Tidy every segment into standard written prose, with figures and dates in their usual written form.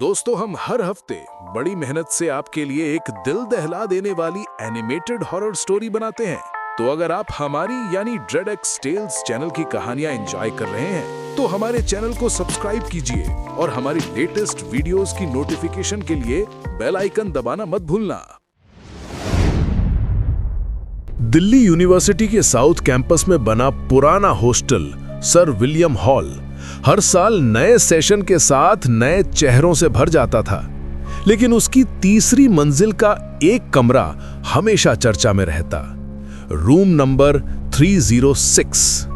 दोस्तों, हम हर हफ्ते बड़ी मेहनत से आपके लिए एक दिल दहला देने वाली एनिमेटेड हॉरर स्टोरी बनाते हैं। तो अगर आप हमारी यानी ड्रेड एक्स टेल्स चैनल की कहानियां एंजॉय कर रहे हैं तो हमारे चैनल को सब्सक्राइब कीजिए और हमारी लेटेस्ट वीडियोस की नोटिफिकेशन के लिए बेल आइकन दबाना मत भूलना। दिल्ली यूनिवर्सिटी के साउथ कैंपस में बना पुराना हॉस्टल सर विलियम हॉल हर साल नए सेशन के साथ नए चेहरों से भर जाता था, लेकिन उसकी तीसरी मंजिल का एक कमरा हमेशा चर्चा में रहता। Room number 306।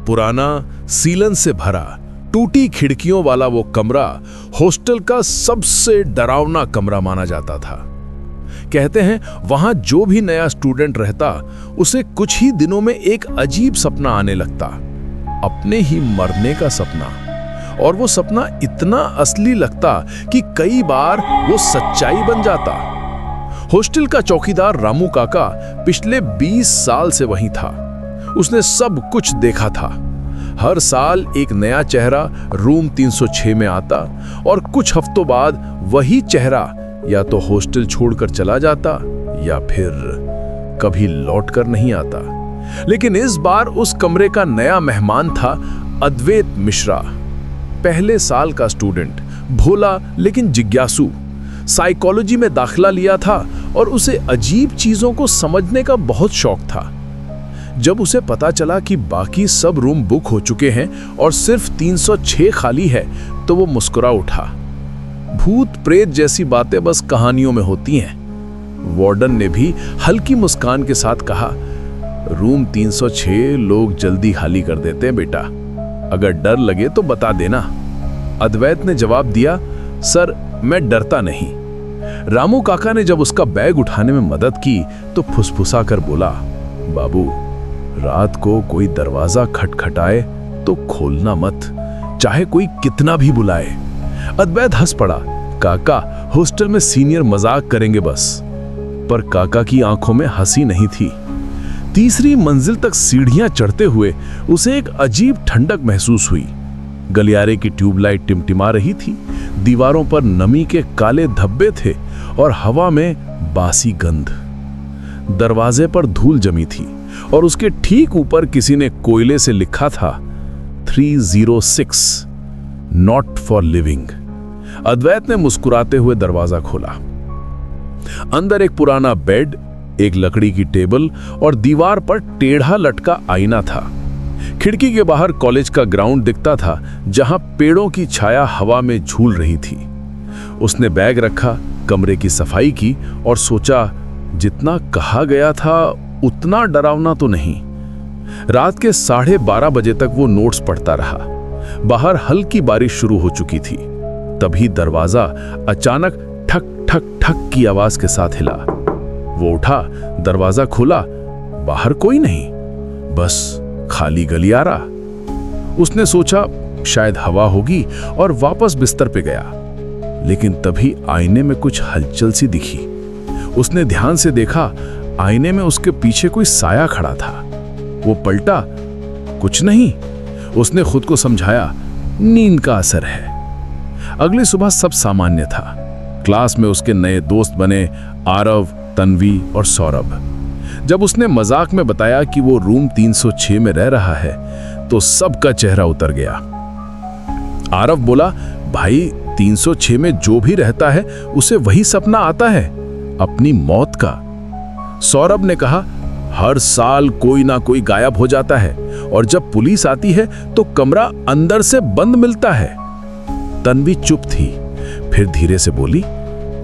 पुराना, सीलन से भरा, टूटी खिड़कियों वाला वो कमरा हॉस्टल का सबसे डरावना कमरा माना जाता था। कहते हैं वहां जो भी नया स्टूडेंट रहता उसे कुछ ही दिनों में एक अजीब सपना आने लगता, अपने ही मरने का सपना। और वो सपना इतना असली लगता कि कई बार वो सच्चाई बन जाता। हॉस्टल का चौकीदार रामू काका पिछले 20 साल से वहीं था। उसने सब कुछ देखा था। हर साल एक नया चेहरा रूम 306 में आता और कुछ हफ्तों बाद वही चेहरा या तो हॉस्टल छोड़कर चला जाता या फिर कभी लौटकर नहीं आता। लेकिन इस बार उस कमरे का नया मेहमान था अद्वैत मिश्रा। पहले साल का स्टूडेंट, भोला लेकिन जिज्ञासु। साइकोलॉजी में दाखिला लिया था और उसे अजीब चीजों को समझने का बहुत शौक था। जब उसे पता चला कि बाकी सब रूम बुक हो चुके हैं और सिर्फ 306 खाली है तो वो मुस्कुरा उठा। भूत प्रेत जैसी बातें बस कहानियों में होती हैं। वार्डन ने भी हल्की मुस्कान के साथ कहा, रूम 306 लोग जल्दी खाली कर देते हैं बेटा, अगर डर लगे तो बता देना। अद्वैत ने जवाब दिया, सर मैं डरता नहीं। रामू काका ने जब उसका बैग उठाने में मदद की तो फुसफुसा कर बोला, बाबू रात को कोई दरवाजा खटखटाए तो खोलना मत, चाहे कोई कितना भी बुलाए। अद्वैत हंस पड़ा, काका हॉस्टल में सीनियर मजाक करेंगे बस। पर काका की आंखों में हंसी नहीं थी। तीसरी मंजिल तक सीढ़ियां चढ़ते हुए उसे एक अजीब ठंडक महसूस हुई। गलियारे की ट्यूबलाइट टिमटिमा रही थी, दीवारों पर नमी के काले धब्बे थे और हवा में बासी गंध। दरवाजे पर धूल जमी थी और उसके ठीक ऊपर किसी ने कोयले से लिखा था 306 नॉट फॉर लिविंग। अद्वैत ने मुस्कुराते हुए दरवाजा खोला। अंदर एक पुराना बेड, एक लकड़ी की टेबल और दीवार पर टेढ़ा लटका आईना था। खिड़की के बाहर कॉलेज का ग्राउंड दिखता था जहां पेड़ों की छाया हवा में झूल रही थी। उसने बैग रखा, कमरे की सफाई की और सोचा जितना कहा गया था उतना डरावना तो नहीं। रात के 12:30 बजे तक वो नोट्स पढ़ता रहा। बाहर हल्की बारिश शुरू हो चुकी थी। तभी दरवाजा अचानक ठक ठक ठक की आवाज के साथ हिला। वो उठा, दरवाजा खोला, बाहर कोई नहीं, बस खाली गलियारा। उसने सोचा शायद हवा होगी और वापस बिस्तर पे गया। लेकिन तभी आईने में कुछ हलचल सी दिखी। उसने ध्यान से देखा, आईने में उसके पीछे कोई साया खड़ा था। वो पलटा, कुछ नहीं। उसने खुद को समझाया नींद का असर है। अगली सुबह सब सामान्य था। क्लास में उसके नए दोस्त बने आरव, तन्वी और सौरभ। जब उसने मजाक में बताया कि वो रूम 306 में रह रहा है तो सबका चेहरा उतर गया। आरव बोला, भाई 306 में जो भी रहता है उसे वही सपना आता है, अपनी मौत का। सौरभ ने कहा, हर साल कोई ना कोई गायब हो जाता है और जब पुलिस आती है तो कमरा अंदर से बंद मिलता है। तन्वी चुप थी, फिर धीरे से बोली,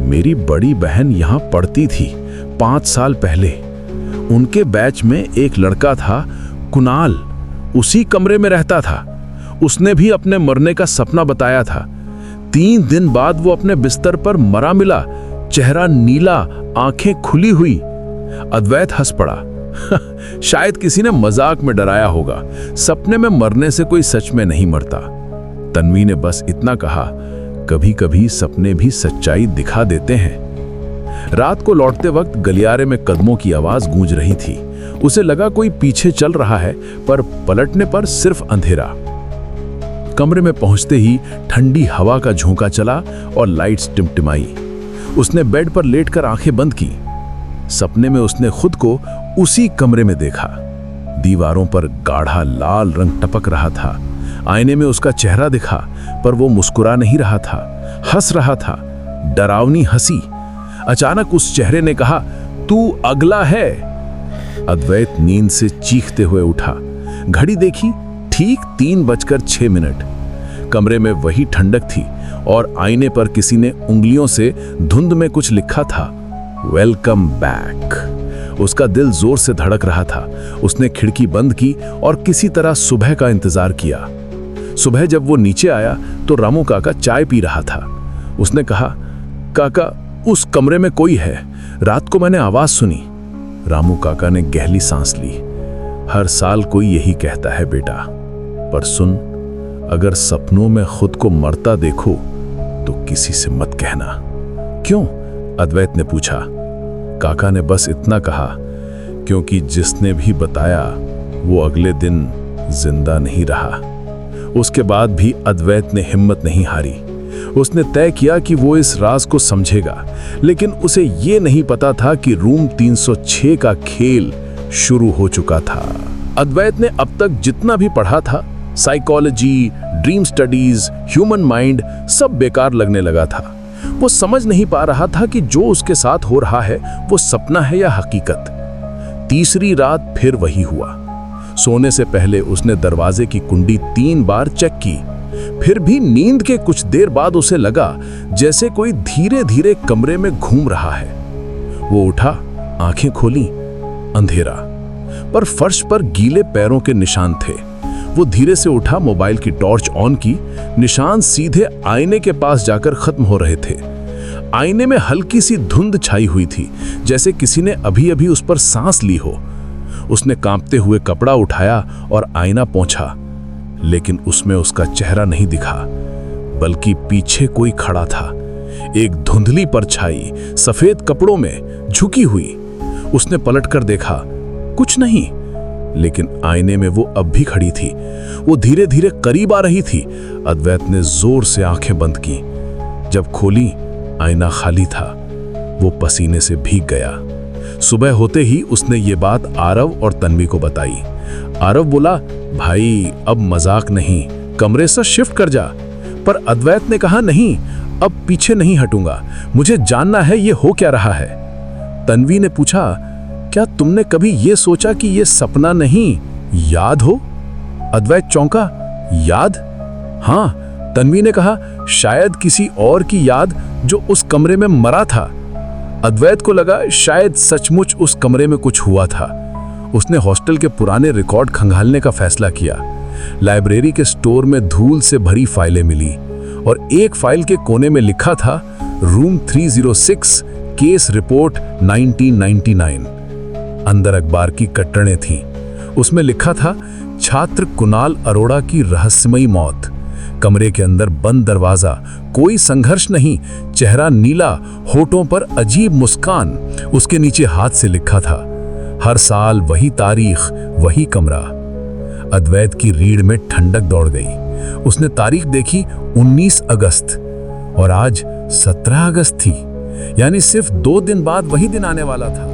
मेरी बड़ी बहन यहां पढ़ती थी 5 साल पहले। उनके बैच में एक लड़का था कुणाल, उसी कमरे में रहता था। उसने भी अपने मरने का सपना बताया था। 3 दिन बाद वो अपने बिस्तर पर मरा मिला, चेहरा नीला, आंखें खुली हुई। अद्वैत हंस पड़ा। शायद किसी ने मजाक में डराया होगा, सपने में मरने से कोई सच में नहीं मरता। तन्वी ने बस इतना कहा, कभी कभी सपने भी सच्चाई दिखा देते हैं। रात को लौटते वक्त गलियारे में कदमों की आवाज गूंज रही थी। उसे लगा कोई पीछे चल रहा है, पर पलटने पर सिर्फ अंधेरा। कमरे में पहुंचते ही ठंडी हवा का झोंका चला और लाइट्स टिमटिमाई। उसने बेड पर लेटकर आंखें बंद की। सपने में उसने खुद को उसी कमरे में देखा। दीवारों पर गाढ़ा लाल रंग टपक रहा था। आईने में उसका चेहरा दिखा, पर वो मुस्कुरा नहीं रहा था, हंस रहा था, डरावनी हंसी। अचानक उस चेहरे ने कहा, तू अगला है। अद्वैत नींद से चीखते हुए उठा। घड़ी देखी, ठीक 3:06। कमरे में वही ठंडक थी और आईने पर किसी ने उंगलियों से धुंध में कुछ लिखा था, वेलकम बैक। उसका दिल जोर से धड़क रहा था। उसने खिड़की बंद की और किसी तरह सुबह का इंतजार किया। सुबह जब वो नीचे आया तो रामू काका चाय पी रहा था। उसने कहा, काका, उस कमरे में कोई है, रात को मैंने आवाज सुनी। रामू काका ने गहरी सांस ली। हर साल कोई यही कहता है बेटा, पर सुन, अगर सपनों में खुद को मरता देखो तो किसी से मत कहना। क्यों? अद्वैत ने पूछा। काका ने बस इतना कहा, क्योंकि जिसने भी बताया वो अगले दिन जिंदा नहीं रहा। उसके बाद भी अद्वैत ने हिम्मत नहीं हारी। उसने तय किया कि वो इस राज को समझेगा, लेकिन उसे ये नहीं पता था कि रूम 306 का खेल शुरू हो चुका था। अद्वैत ने अब तक जितना भी पढ़ा था, psychology, dream studies, human mind, सब बेकार लगने लगा था। वो समझ नहीं पा रहा था कि जो उसके साथ हो रहा है वो सपना है या हकीकत। तीसरी रात फिर वही हुआ। सोने से पहले उसने दरवाजे की कुंडी 3 बार चेक की। फिर भी नींद के कुछ देर बाद उसे लगा जैसे कोई धीरे धीरे कमरे में घूम रहा है। वो उठा, आंखें खोली, अंधेरा, पर फर्श पर गीले पैरों के निशान थे। वो धीरे से उठा, मोबाइल की टॉर्च ऑन की। निशान सीधे आईने के पास जाकर खत्म हो रहे थे। आईने में हल्की सी धुंध छाई हुई थी, जैसे किसी ने अभी अभी उस पर सांस ली हो। उसने कांपते हुए कपड़ा उठाया और आईना पोंछा, लेकिन उसमें उसका चेहरा नहीं दिखा, बल्कि पीछे कोई खड़ा था। एक धुंधली परछाई सफेद कपड़ों में झुकी हुई। उसने पलटकर देखा, कुछ नहीं, लेकिन आईने में वो अब भी खड़ी थी। वो धीरे धीरे करीब आ रही थी। अद्वैत ने जोर से आंखें बंद की। जब खोली, आईना खाली था। वो पसीने से भीग गया। सुबह होते ही उसने ये बात आरव और तन्वी को बताई। आरव बोला, भाई अब मजाक नहीं, कमरे से शिफ्ट कर जा। पर अद्वैत ने कहा, नहीं, अब पीछे नहीं हटूंगा, मुझे जानना है ये हो क्या रहा है। तन्वी ने पूछा, क्या तुमने कभी ये सोचा कि ये सपना नहीं, याद हो? अद्वैत चौंका, याद? हाँ, तन्वी ने कहा, शायद किसी और की याद जो उस कमरे में मरा था। अद्वैत को लगा शायद सचमुच उस कमरे में कुछ हुआ था। उसने हॉस्टल के पुराने रिकॉर्ड खंगालने का फैसला किया। लाइब्रेरी के स्टोर में धूल से भरी फाइलें मिली और एक फाइल के कोने में लिखा था, रूम 306, केस रिपोर्ट 1999। अंदर अखबार की कट्टरें थीं। उसमें लिखा था, छात्र कुणाल अरोड़ा की रहस्यमयी मौत। कमरे के अंदर बंद दरवाजा, कोई संघर्ष नहीं, चेहरा नीला, होठों पर अजीब मुस्कान। उसके नीचे हाथ से लिखा था, हर साल वही तारीख, वही कमरा। अद्वैत की रीढ़ में ठंडक दौड़ गई। उसने तारीख देखी, 19 अगस्त, और आज 17 अगस्त थी, यानी सिर्फ 2 दिन बाद वही दिन आने वाला था।